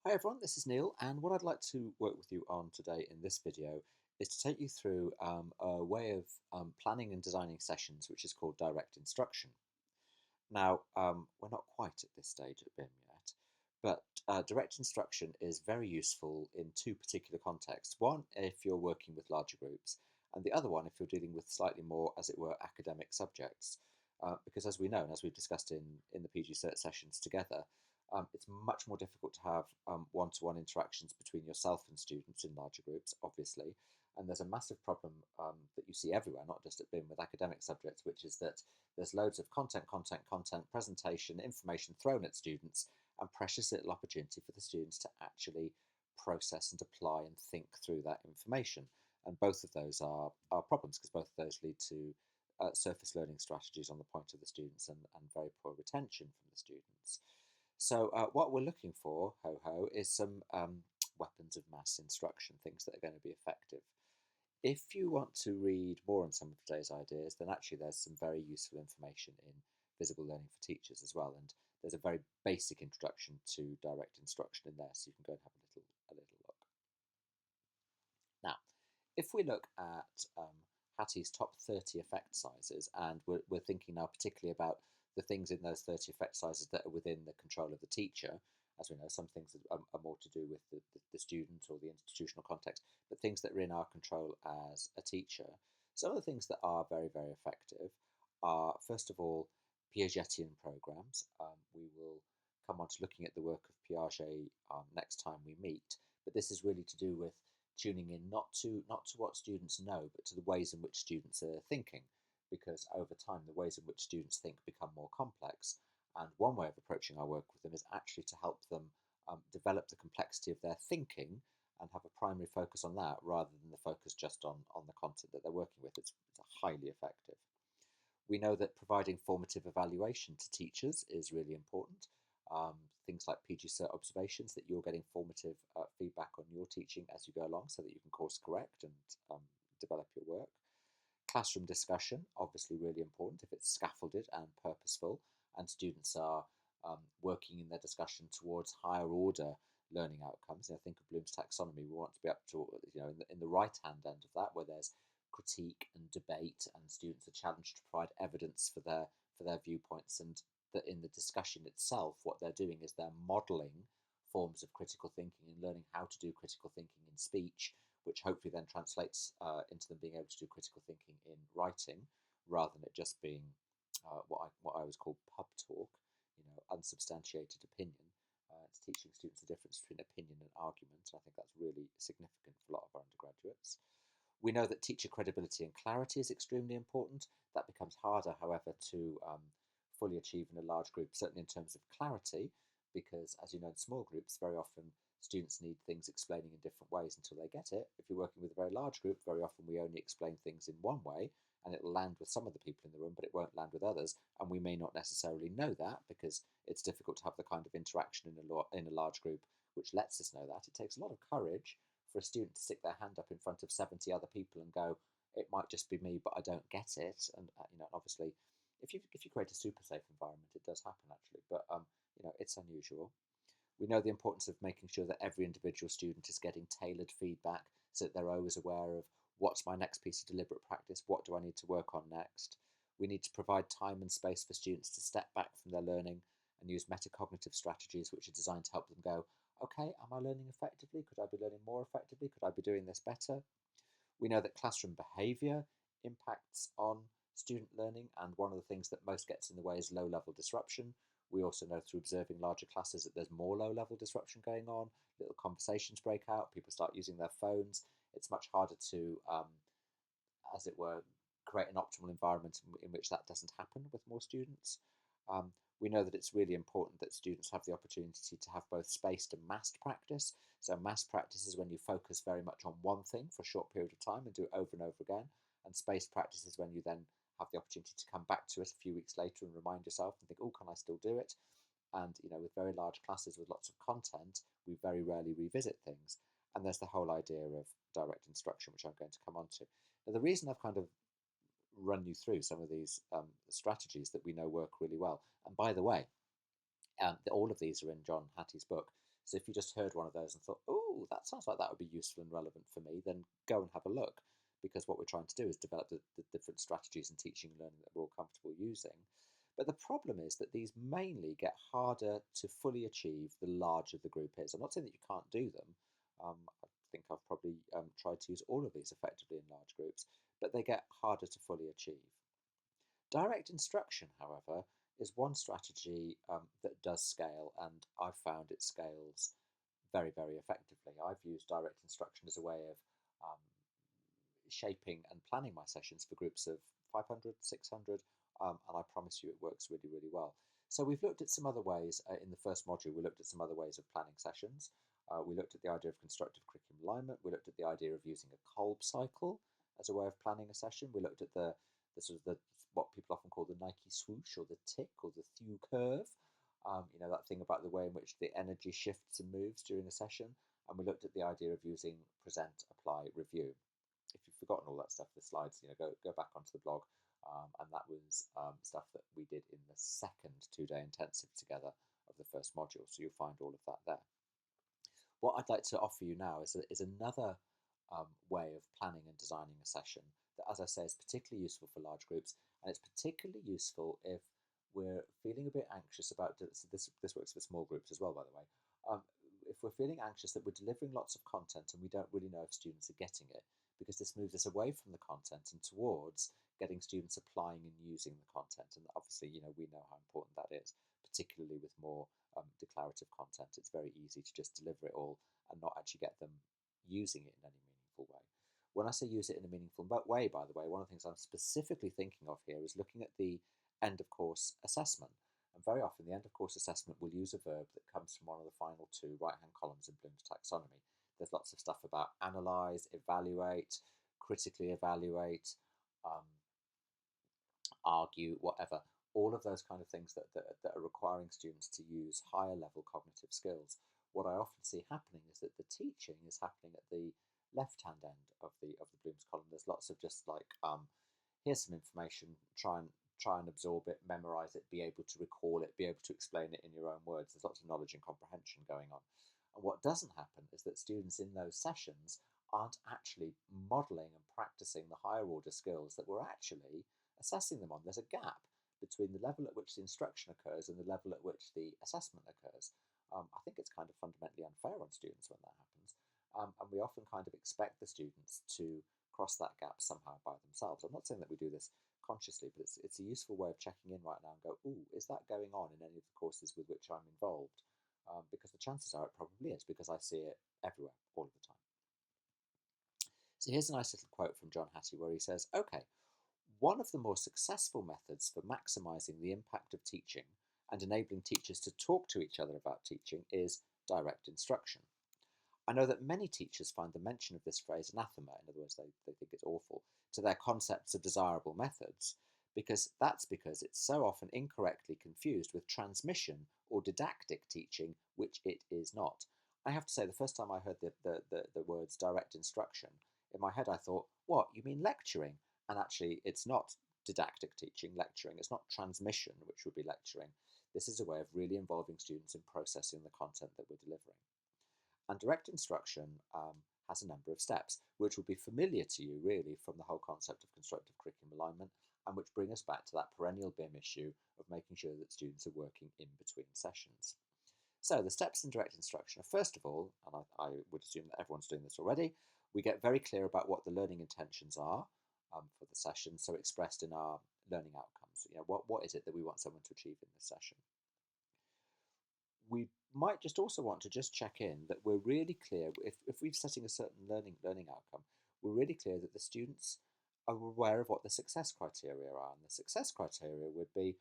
Hi everyone, this is Neil, and what I'd like to work with you on today in this video is to take you through a way of planning and designing sessions which is called direct instruction. Now, we're not quite at this stage at BIM yet, but direct instruction is very useful in two particular contexts. One, if you're working with larger groups, and the other one, if you're dealing with slightly more, as it were, academic subjects. Because as we know, and as we've discussed in the PG Cert sessions together, it's much more difficult to have one-to-one interactions between yourself and students in larger groups, obviously. And there's a massive problem that you see everywhere, not just at BIM with academic subjects, which is that there's loads of content, presentation, information thrown at students, and precious little opportunity for the students to actually process and apply and think through that information. And both of those are problems because both of those lead to surface learning strategies on the point of the students and very poor retention from the students. So what we're looking for, is some weapons of mass instruction, things that are going to be effective. If you want to read more on some of today's ideas, then actually there's some very useful information in Visible Learning for Teachers as well, and there's a very basic introduction to direct instruction in there, so you can go and have a little look. Now, if we look at Hattie's top 30 effect sizes, and we're thinking now particularly about the things in those 30 effect sizes that are within the control of the teacher. As we know, some things are more to do with the student or the institutional context, but things that are in our control as a teacher. Some of the things that are very, very effective are, first of all, Piagetian programs. We will come on to looking at the work of Piaget next time we meet, but this is really to do with tuning in not to what students know, but to the ways in which students are thinking, because over time the ways in which students think become more complex. And one way of approaching our work with them is actually to help them develop the complexity of their thinking and have a primary focus on that rather than the focus just on the content that they're working with. It's highly effective. We know that providing formative evaluation to teachers is really important. Things like PG Cert observations, that you're getting formative feedback on your teaching as you go along so that you can course correct and develop your work. Classroom discussion, obviously really important if it's scaffolded and purposeful, and students are working in their discussion towards higher order learning outcomes. Think of Bloom's taxonomy. We want to be up to, in the right hand end of that, where there's critique and debate, and students are challenged to provide evidence for their viewpoints, and that in the discussion itself, what they're doing is they're modelling forms of critical thinking and learning how to do critical thinking in speech, which hopefully then translates into them being able to do critical thinking in writing, rather than it just being what I always call pub talk, unsubstantiated opinion. It's teaching students the difference between opinion and argument. I think that's really significant for a lot of our undergraduates. We know that teacher credibility and clarity is extremely important. That becomes harder, however, to fully achieve in a large group, certainly in terms of clarity, because as you know, in small groups, very often students need things explaining in different ways until they get it. If you're working with a very large group, very often we only explain things in one way, and it'll land with some of the people in the room, but it won't land with others. And we may not necessarily know that because it's difficult to have the kind of interaction in a large group which lets us know that. It takes a lot of courage for a student to stick their hand up in front of 70 other people and go, it might just be me, but I don't get it. And obviously, if you create a super safe environment, it does happen actually. But it's unusual. We know the importance of making sure that every individual student is getting tailored feedback so that they're always aware of what's my next piece of deliberate practice, what do I need to work on next. We need to provide time and space for students to step back from their learning and use metacognitive strategies which are designed to help them go, okay, am I learning effectively? Could I be learning more effectively? Could I be doing this better? We know that classroom behaviour impacts on student learning, and one of the things that most gets in the way is low-level disruption. We also know through observing larger classes that there's more low-level disruption going on. Little conversations break out, people start using their phones. It's much harder to, as it were, create an optimal environment in which that doesn't happen with more students. We know that it's really important that students have the opportunity to have both spaced and massed practice. So massed practice is when you focus very much on one thing for a short period of time and do it over and over again. And spaced practice is when you then have the opportunity to come back to it a few weeks later and remind yourself and think, oh, can I still do it? And with very large classes with lots of content, we very rarely revisit things. And there's the whole idea of direct instruction, which I'm going to come on to. Now, the reason I've kind of run you through some of these strategies that we know work really well. And by the way, all of these are in John Hattie's book. So if you just heard one of those and thought, oh, that sounds like that would be useful and relevant for me, then go and have a look, because what we're trying to do is develop the different strategies in teaching and learning that we're all comfortable using. But the problem is that these mainly get harder to fully achieve the larger the group is. I'm not saying that you can't do them. I think I've probably tried to use all of these effectively in large groups, but they get harder to fully achieve. Direct instruction, however, is one strategy that does scale, and I've found it scales very, very effectively. I've used direct instruction as a way of shaping and planning my sessions for groups of 500, 600, and I promise you it works really, really well. So we've looked at some other ways. In the first module, we looked at some other ways of planning sessions. We looked at the idea of constructive curriculum alignment. We looked at the idea of using a Kolb cycle as a way of planning a session. We looked at the sort of the what people often call the Nike swoosh, or the tick, or the Thew curve. That thing about the way in which the energy shifts and moves during a session. And we looked at the idea of using present, apply, review. If you've forgotten all that stuff, the slides, go back onto the blog, and that was stuff that we did in the second 2-day intensive together of the first module. So you'll find all of that there. What I'd like to offer you now is another way of planning and designing a session that, as I say, is particularly useful for large groups, and it's particularly useful if we're feeling a bit anxious about this works for small groups as well, by the way. If we're feeling anxious that we're delivering lots of content and we don't really know if students are getting it, because this moves us away from the content and towards getting students applying and using the content. And obviously, we know how important that is, particularly with more declarative content. It's very easy to just deliver it all and not actually get them using it in any meaningful way. When I say use it in a meaningful way, by the way, one of the things I'm specifically thinking of here is looking at the end of course assessment. And very often the end of course assessment will use a verb that comes from one of the final two right-hand columns in Bloom's taxonomy. There's lots of stuff about analyse, evaluate, critically evaluate, argue, whatever. All of those kind of things that are requiring students to use higher level cognitive skills. What I often see happening is that the teaching is happening at the left-hand end of the Bloom's column. There's lots of just like, here's some information, try and absorb it, memorize it, be able to recall it, be able to explain it in your own words. There's lots of knowledge and comprehension going on. And what doesn't happen is that students in those sessions aren't actually modelling and practicing the higher order skills that we're actually assessing them on. There's a gap between the level at which the instruction occurs and the level at which the assessment occurs. I think it's kind of fundamentally unfair on students when that happens. And we often kind of expect the students to cross that gap somehow by themselves. I'm not saying that we do this consciously, but it's a useful way of checking in right now and go, ooh, is that going on in any of the courses with which I'm involved? Because the chances are it probably is, because I see it everywhere, all of the time. So here's a nice little quote from John Hattie where he says, okay, one of the more successful methods for maximising the impact of teaching and enabling teachers to talk to each other about teaching is direct instruction. I know that many teachers find the mention of this phrase anathema, in other words, they think it's awful, to their concepts of desirable methods, because it's so often incorrectly confused with transmission or didactic teaching, which it is not. I have to say, the first time I heard the words direct instruction, in my head I thought, what, you mean lecturing? And actually, it's not didactic teaching, lecturing. It's not transmission, which would be lecturing. This is a way of really involving students in processing the content that we're delivering. And direct instruction has a number of steps, which will be familiar to you really from the whole concept of constructive curriculum alignment, and which bring us back to that perennial BIM issue of making sure that students are working in between sessions. So the steps in direct instruction are, first of all, and I would assume that everyone's doing this already, we get very clear about what the learning intentions are for the session, so expressed in our learning outcomes. What is it that we want someone to achieve in this session? We might just also want to just check in that we're really clear, if we're setting a certain learning outcome, we're really clear that the students are aware of what the success criteria are. And the success criteria would be,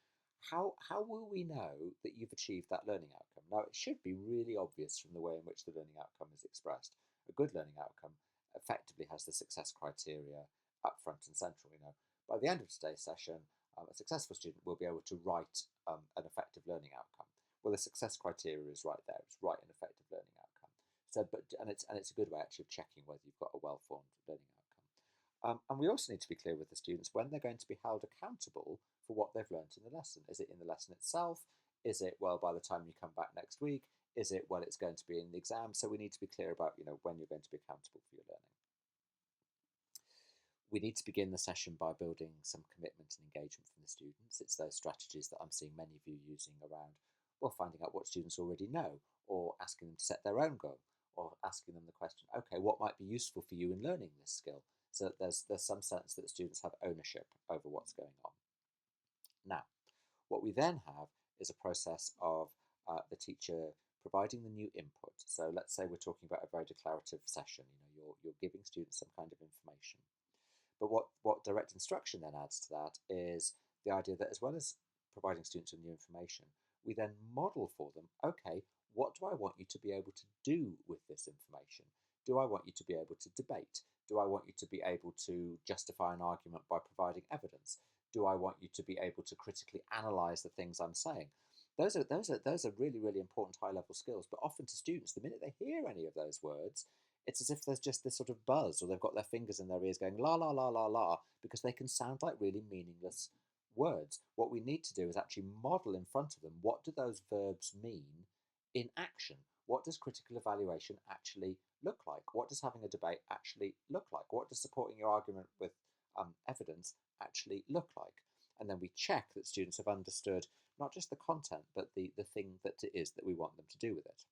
how will we know that you've achieved that learning outcome? Now, it should be really obvious from the way in which the learning outcome is expressed. A good learning outcome effectively has the success criteria up front and central. By the end of today's session, a successful student will be able to write an effective learning outcome. Well, the success criteria is right there. It's write an effective learning outcome. So, it's a good way actually of checking whether you've got a well-formed learning outcome. And we also need to be clear with the students when they're going to be held accountable for what they've learned in the lesson. Is it in the lesson itself? Is it, well, by the time you come back next week? Is it, well, it's going to be in the exam, so we need to be clear about, when you're going to be accountable for your learning. We need to begin the session by building some commitment and engagement from the students. It's those strategies that I'm seeing many of you using around, well, finding out what students already know, or asking them to set their own goal, or asking them the question, okay, what might be useful for you in learning this skill? So there's some sense that the students have ownership over what's going on. Now, what we then have is a process of the teacher providing the new input. So let's say we're talking about a very declarative session. You're giving students some kind of information. But what direct instruction then adds to that is the idea that, as well as providing students with new information, we then model for them, okay, what do I want you to be able to do with this information? Do I want you to be able to debate? Do I want you to be able to justify an argument by providing evidence? Do I want you to be able to critically analyze the things I'm saying? Those are really, really important high-level skills. But often to students, the minute they hear any of those words, it's as if there's just this sort of buzz, or they've got their fingers in their ears going la la la la la, because they can sound like really meaningless words. What we need to do is actually model in front of them, what do those verbs mean in action? What does critical evaluation actually look like? What does having a debate actually look like? What does supporting your argument with evidence actually look like? And then we check that students have understood not just the content, but the thing that it is that we want them to do with it.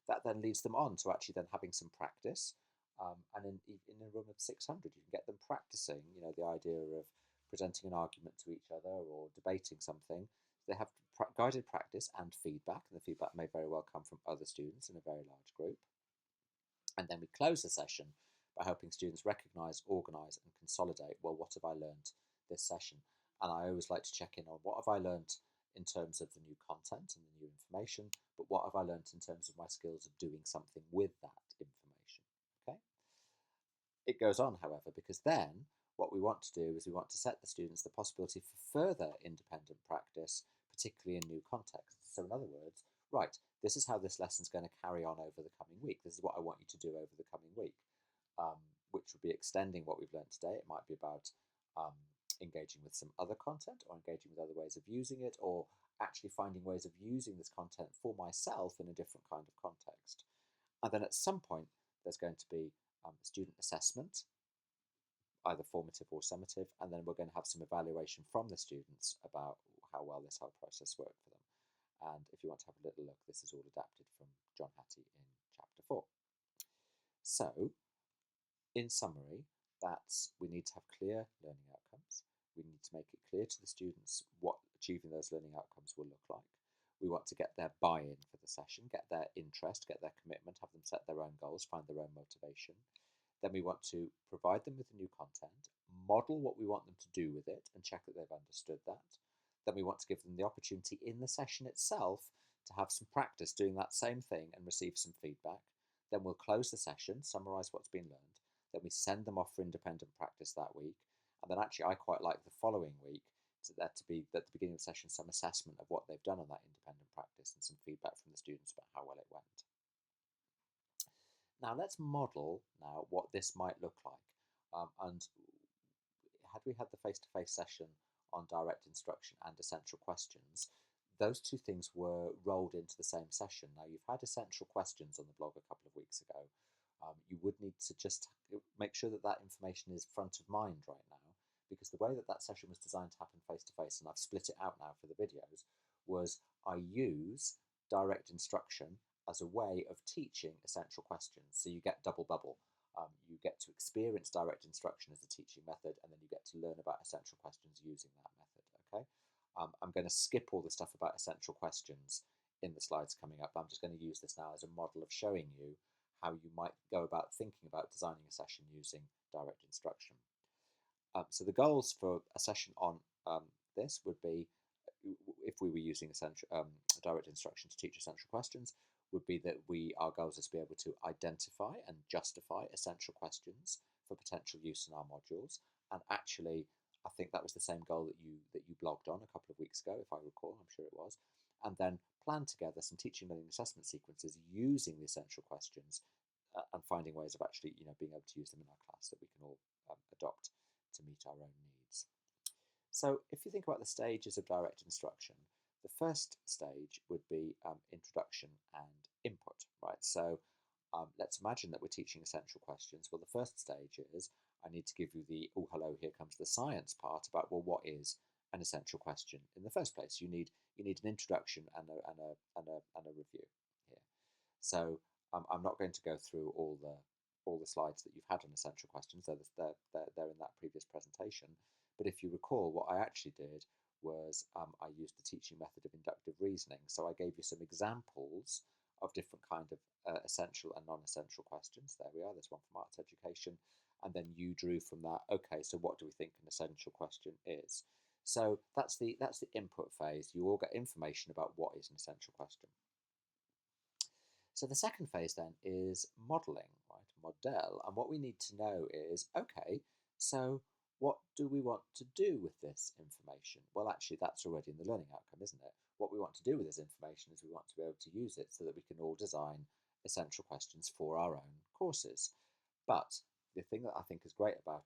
That then leads them on to actually then having some practice. And in a room of 600, you can get them practicing, the idea of presenting an argument to each other or debating something. They have guided practice and feedback, and the feedback may very well come from other students in a very large group. And then we close the session by helping students recognise, organise and consolidate, well, what have I learned this session? And I always like to check in on what have I learned in terms of the new content and the new information, but what have I learned in terms of my skills of doing something with that information, okay? It goes on, however, because then what we want to do is we want to set the students the possibility for further independent practice, particularly in new contexts. So in other words, right, this is how this lesson's going to carry on over the coming week. This is what I want you to do over the coming week, which would be extending what we've learned today. It might be about engaging with some other content, or engaging with other ways of using it, or actually finding ways of using this content for myself in a different kind of context. And then at some point, there's going to be student assessment, either formative or summative, and then we're going to have some evaluation from the students about how well this whole process worked for them. And if you want to have a little look, this is all adapted from John Hattie in chapter 4. So, in summary, that we need to have clear learning outcomes. We need to make it clear to the students what achieving those learning outcomes will look like. We want to get their buy-in for the session, get their interest, get their commitment, have them set their own goals, find their own motivation. Then we want to provide them with the new content, model what we want them to do with it, and check that they've understood that. Then we want to give them the opportunity in the session itself to have some practice doing that same thing and receive some feedback. Then we'll close the session, summarise what's been learned. Then we send them off for independent practice that week. And then actually I quite like the following week to be at the beginning of the session some assessment of what they've done on that independent practice and some feedback from the students about how well it went. Now let's model now what this might look like. And had we had the face-to-face session on direct instruction and essential questions, those two things were rolled into the same session. Now you've had essential questions on the blog a couple of weeks ago. You would need to just make sure that that information is front of mind right now, because the way that that session was designed to happen face-to-face, and I've split it out now for the videos, was I use direct instruction as a way of teaching essential questions. So you get double bubble. You get to experience direct instruction as a teaching method, and then you get to learn about essential questions using that method, okay? I'm going to skip all the stuff about essential questions in the slides coming up. I'm just going to use this now as a model of showing you how you might go about thinking about designing a session using direct instruction. So the goals for a session on this would be, if we were using direct instruction to teach essential questions, would be that our goals is to be able to identify and justify essential questions for potential use in our modules. And actually, I think that was the same goal that you blogged on a couple of weeks ago, if I recall. I'm sure it was. And then plan together some teaching learning assessment sequences using the essential questions and finding ways of actually being able to use them in our class that we can all adopt to meet our own needs. So if you think about the stages of direct instruction, The first stage would be introduction and input, right? So let's imagine that we're teaching essential questions. Well, the first stage is I need to give you the, oh, hello, here comes the science part about, well, what is an essential question in the first place? You need an introduction and a review here. So I'm not going to go through all the slides that you've had on essential questions. They're in that previous presentation. But if you recall, what I actually did was I used the teaching method of inductive reasoning. So I gave you some examples of different kind of essential and non-essential questions. There we are. There's one from arts education. And then you drew from that, okay, so what do we think an essential question is? So that's the input phase. You all get information about what is an essential question. So the second phase then is modelling, right? Model. And what we need to know is, okay, so what do we want to do with this information? Well, actually, that's already in the learning outcome, isn't it? What we want to do with this information is we want to be able to use it so that we can all design essential questions for our own courses. But the thing that I think is great about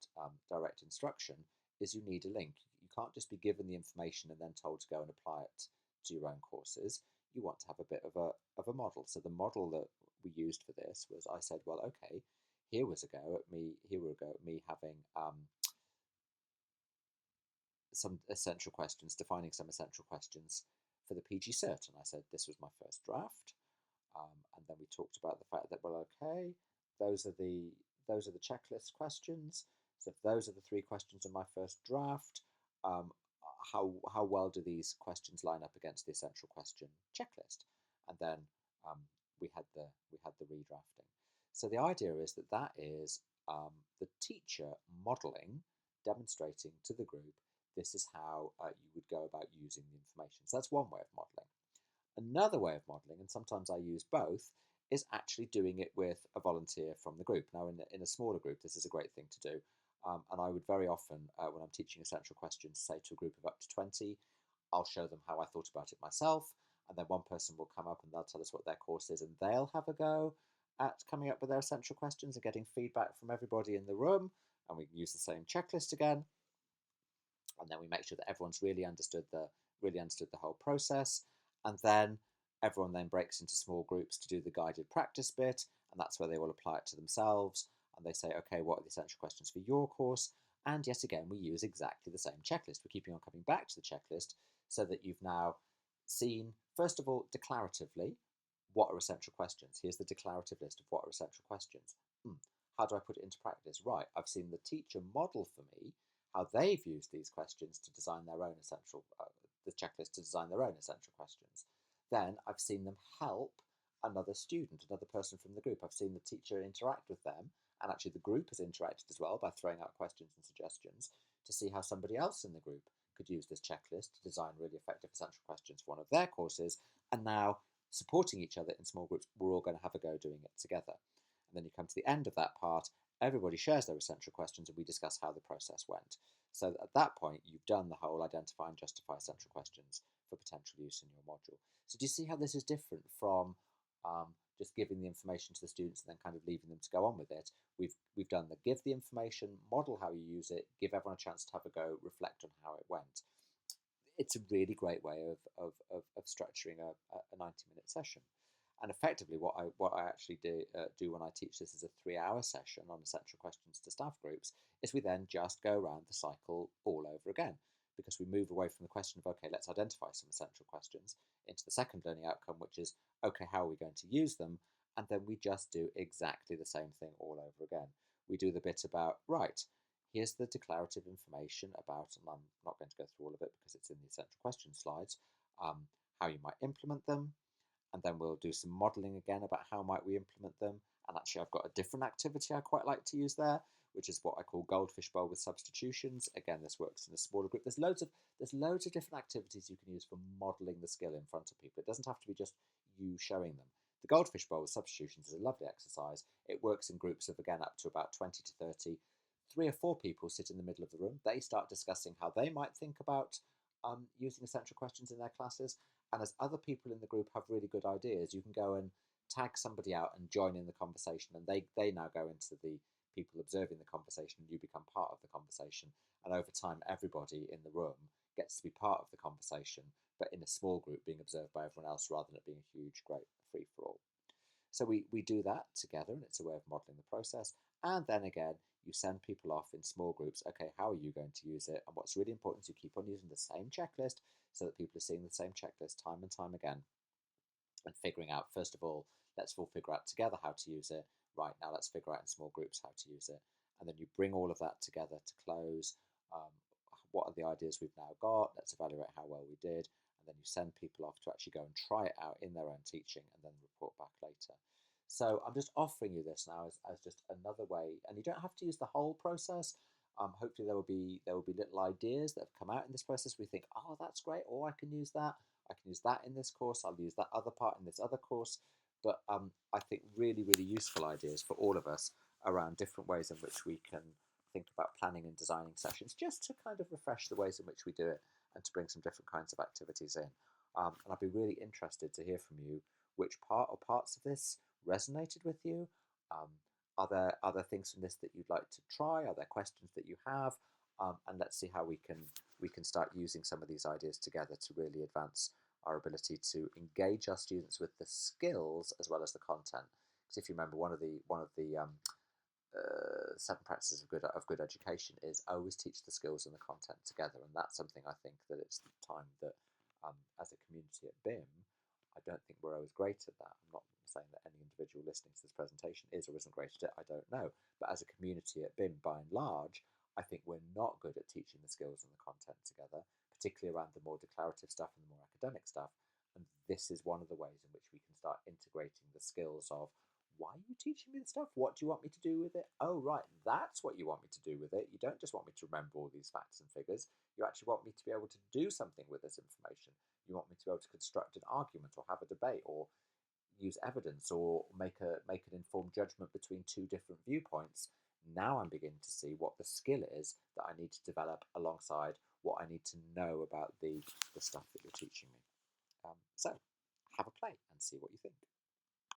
direct instruction is you need a link. You can't just be given the information and then told to go and apply it to your own courses. You want to have a bit of a model. So the model that we used for this was I said, well, okay, here was a go at me having some essential questions, defining some essential questions for the PG Cert, and I said this was my first draft, and then we talked about the fact that, well, okay, those are the checklist questions. So if those are the 3 questions in my first draft, how well do these questions line up against the essential question checklist? And then we had the redrafting. So the idea is that is the teacher modelling, demonstrating to the group, this is how you would go about using the information. So that's one way of modelling. Another way of modelling, and sometimes I use both, is actually doing it with a volunteer from the group. Now, in a smaller group, this is a great thing to do. And I would very often, when I'm teaching essential questions, say to a group of up to 20, I'll show them how I thought about it myself, and then one person will come up and they'll tell us what their course is, and they'll have a go at coming up with their essential questions and getting feedback from everybody in the room, and we can use the same checklist again, and then we make sure that everyone's really understood the whole process, and then everyone then breaks into small groups to do the guided practice bit, and that's where they will apply it to themselves, and they say, okay, what are the essential questions for your course? And yet again, we use exactly the same checklist. We're keeping on coming back to the checklist so that you've now seen, first of all, declaratively, what are essential questions? Here's the declarative list of what are essential questions. How do I put it into practice? Right, I've seen the teacher model for me how they've used these questions to design their own the checklist to design their own essential questions. Then I've seen them help another student, another person from the group. I've seen the teacher interact with them, and actually the group has interacted as well by throwing out questions and suggestions to see how somebody else in the group could use this checklist to design really effective essential questions for one of their courses, and now supporting each other in small groups, we're all going to have a go doing it together. And then you come to the end of that part, everybody shares their essential questions, and we discuss how the process went. So at that point, you've done the whole identify and justify essential questions for potential use in your module. So do you see how this is different from just giving the information to the students and then kind of leaving them to go on with it? We've done the give the information, model how you use it, give everyone a chance to have a go, reflect on how it went. It's a really great way of structuring a 90-minute session. And effectively, what I actually do when I teach this as a 3-hour session on essential questions to staff groups is we then just go around the cycle all over again, because we move away from the question of, okay, let's identify some essential questions, into the second learning outcome, which is, okay, how are we going to use them? And then we just do exactly the same thing all over again. We do the bit about, right, here's the declarative information about, and I'm not going to go through all of it because it's in the essential question slides, how you might implement them. And then we'll do some modelling again about how might we implement them. And actually, I've got a different activity I quite like to use there, which is what I call goldfish bowl with substitutions. Again, this works in a smaller group. There's loads of different activities you can use for modelling the skill in front of people. It doesn't have to be just you showing them. The goldfish bowl with substitutions is a lovely exercise. It works in groups of, again, up to about 20 to 30. 3 or 4 people sit in the middle of the room. They start discussing how they might think about using essential questions in their classes. And as other people in the group have really good ideas, you can go and tag somebody out and join in the conversation. And they now go into the people observing the conversation, and you become part of the conversation. And over time, everybody in the room gets to be part of the conversation but in a small group being observed by everyone else rather than it being a huge, great free-for-all. So we do that together, and it's a way of modeling the process. And then again, you send people off in small groups. Okay, how are you going to use it? And what's really important is you keep on using the same checklist so that people are seeing the same checklist time and time again and figuring out, first of all, let's all figure out together how to use it. Right, now let's figure out in small groups how to use it. And then you bring all of that together to close. Um, what are the ideas we've now got? Let's evaluate how well we did. And then you send people off to actually go and try it out in their own teaching and then report back later. So I'm just offering you this now as just another way, and you don't have to use the whole process. Hopefully there will be little ideas that have come out in this process. We think, oh, that's great, or I can use that. I can use that in this course. I'll use that other part in this other course. But I think really, really useful ideas for all of us around different ways in which we can think about planning and designing sessions, just to kind of refresh the ways in which we do it and to bring some different kinds of activities in. And I'd be really interested to hear from you which part or parts of this resonated with you. Um, are there things from this that you'd like to try? Are there questions that you have? And let's see how we can start using some of these ideas together to really advance our ability to engage our students with the skills as well as the content. Because if you remember, one of the 7 practices of good education is always teach the skills and the content together, and that's something I think that it's the time that as a community at BIM, I don't think we're always great at that. I'm not saying that any individual listening to this presentation is or isn't great at it, I don't know, but as a community at BIM, by and large, I think we're not good at teaching the skills and the content together, particularly around the more declarative stuff and the more academic stuff. And this is one of the ways in which we can start integrating the skills of, why are you teaching me the stuff? What do you want me to do with it? Oh, right, that's what you want me to do with it. You don't just want me to remember all these facts and figures. You actually want me to be able to do something with this information. You want me to be able to construct an argument or have a debate or use evidence or make an informed judgment between two different viewpoints. Now I'm beginning to see what the skill is that I need to develop alongside what I need to know about the stuff that you're teaching me. So have a play and see what you think.